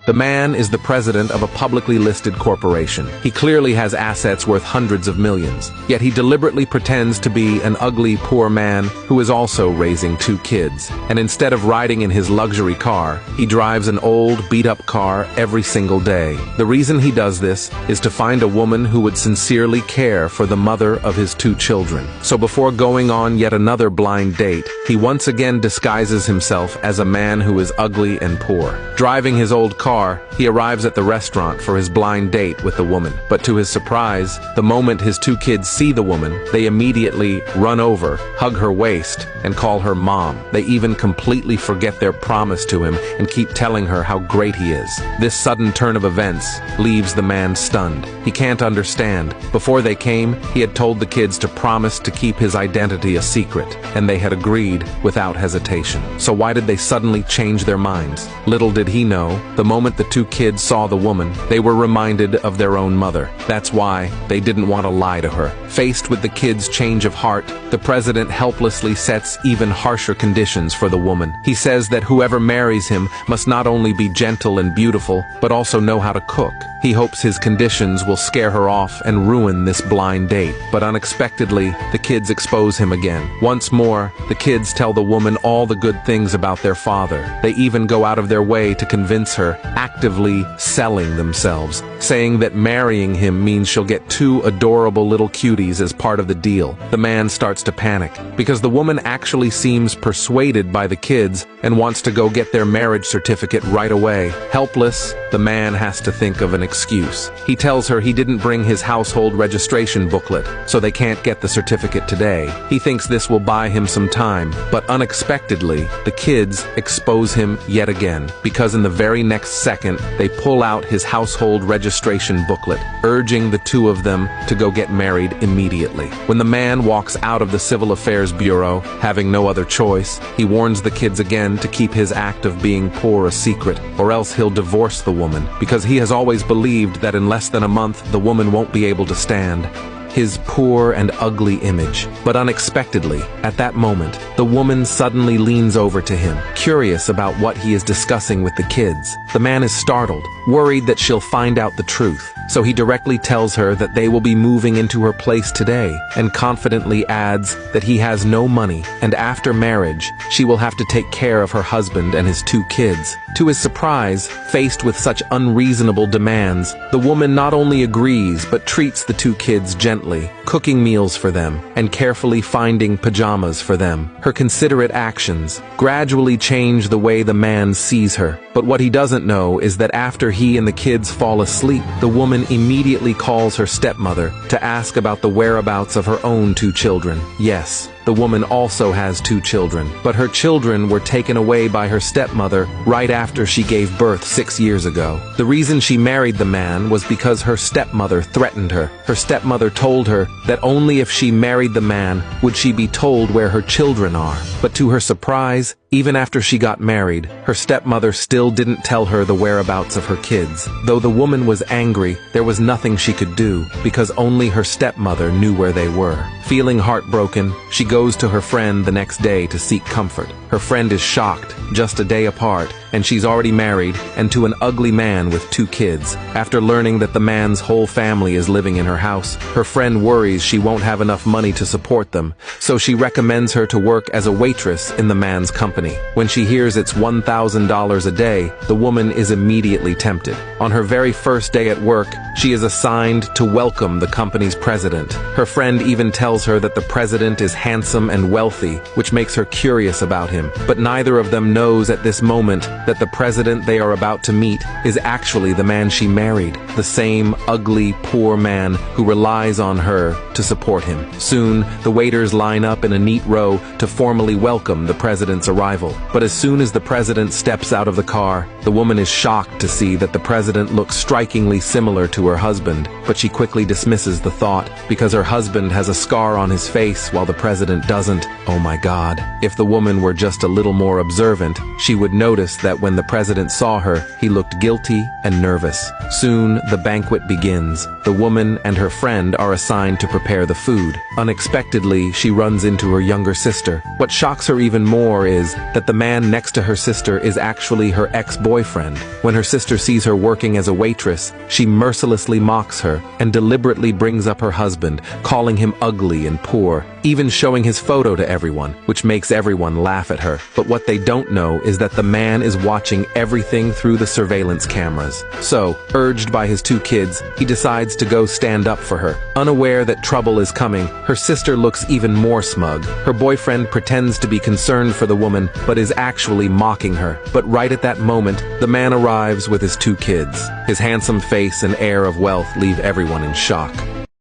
The man is the president of a publicly listed corporation. He clearly has assets worth hundreds of millions, yet he deliberately pretends to be an ugly, poor man who is also raising 2 kids. And instead of riding in his luxury car, he drives an old, beat-up car every single day. The reason he does this is to find a woman who would sincerely care for the mother of his 2 children. So before going on yet another blind date, he once again disguises himself as a man who is ugly and poor. Driving his old car, he arrives at the restaurant for his blind date with the woman. But to his surprise, the moment his 2 kids see the woman, they immediately run over, hug her waist, and call her mom. They even completely forget their promise to him and keep telling her how great he is. This sudden turn of events leaves the man stunned. He can't understand. Before they came, he had told the kids to promise to keep his identity a secret, and they had agreed without hesitation. So why did they suddenly change their minds? Little did he know, the moment the 2 kids saw the woman, they were reminded of their own mother. That's why they didn't want to lie to her. Faced with the kids' change of heart, the president helplessly sets even harsher conditions for the woman. He says that whoever marries him must not only be gentle and beautiful, but also know how to cook. He hopes his conditions will scare her off and ruin this blind date. But unexpectedly, the kids expose him again. Once more, the kids tell the woman all the good things about their father. They even go out of their way to convince her, actively selling themselves, saying that marrying him means she'll get 2 adorable little cuties as part of the deal. The man starts to panic, because the woman actually seems persuaded by the kids and wants to go get their marriage certificate right away. Helpless, the man has to think of an excuse. He tells her he didn't bring his household registration booklet, so they can't get the certificate today. He thinks this will buy him some time, but unexpectedly, the kids expose him yet again, because in the very next second, they pull out his household registration booklet, urging the 2 of them to go get married immediately. When the man walks out of the Civil Affairs Bureau, having no other choice, he warns the kids again to keep his act of being poor a secret, or else he'll divorce the woman, because he has always believed that in less than a month the woman won't be able to stand his poor and ugly image. But unexpectedly, at that moment, the woman suddenly leans over to him, curious about what he is discussing with the kids. The man is startled, worried that she'll find out the truth. So he directly tells her that they will be moving into her place today, and confidently adds that he has no money, and after marriage, she will have to take care of her husband and his 2 kids. To his surprise, faced with such unreasonable demands, the woman not only agrees but treats the 2 kids gently, cooking meals for them, and carefully finding pajamas for them. Her considerate actions gradually change the way the man sees her. But what he doesn't know is that after he and the kids fall asleep, the woman immediately calls her stepmother to ask about the whereabouts of her own 2 children. Yes, the woman also has 2 children, but her children were taken away by her stepmother right after she gave birth 6 years ago. The reason she married the man was because her stepmother threatened her. Her stepmother told her that only if she married the man would she be told where her children are. But to her surprise, even after she got married, her stepmother still didn't tell her the whereabouts of her kids. Though the woman was angry, there was nothing she could do, because only her stepmother knew where they were. Feeling heartbroken, she goes to her friend the next day to seek comfort. Her friend is shocked, just a day apart, and she's already married, and to an ugly man with 2 kids. After learning that the man's whole family is living in her house, her friend worries she won't have enough money to support them, so she recommends her to work as a waitress in the man's company. When she hears it's $1,000 a day, the woman is immediately tempted. On her very first day at work, she is assigned to welcome the company's president. Her friend even tells her that the president is handsome and wealthy, which makes her curious about him. But neither of them knows at this moment that the president they are about to meet is actually the man she married, the same ugly, poor man who relies on her to support him. Soon, the waiters line up in a neat row to formally welcome the president's arrival. But as soon as the president steps out of the car, the woman is shocked to see that the president looks strikingly similar to her husband, but she quickly dismisses the thought, because her husband has a scar on his face while the president doesn't. Oh my God. If the woman were just a little more observant, she would notice that that when the president saw her, he looked guilty and nervous. Soon, the banquet begins. The woman and her friend are assigned to prepare the food. Unexpectedly, she runs into her younger sister. What shocks her even more is that the man next to her sister is actually her ex-boyfriend. When her sister sees her working as a waitress, she mercilessly mocks her and deliberately brings up her husband, calling him ugly and poor, even showing his photo to everyone, which makes everyone laugh at her. But what they don't know is that the man is watching everything through the surveillance cameras. So, urged by his 2 kids, he decides to go stand up for her. Unaware that trouble is coming, her sister looks even more smug. Her boyfriend pretends to be concerned for the woman, but is actually mocking her. But right at that moment, the man arrives with his 2 kids. His handsome face and air of wealth leave everyone in shock.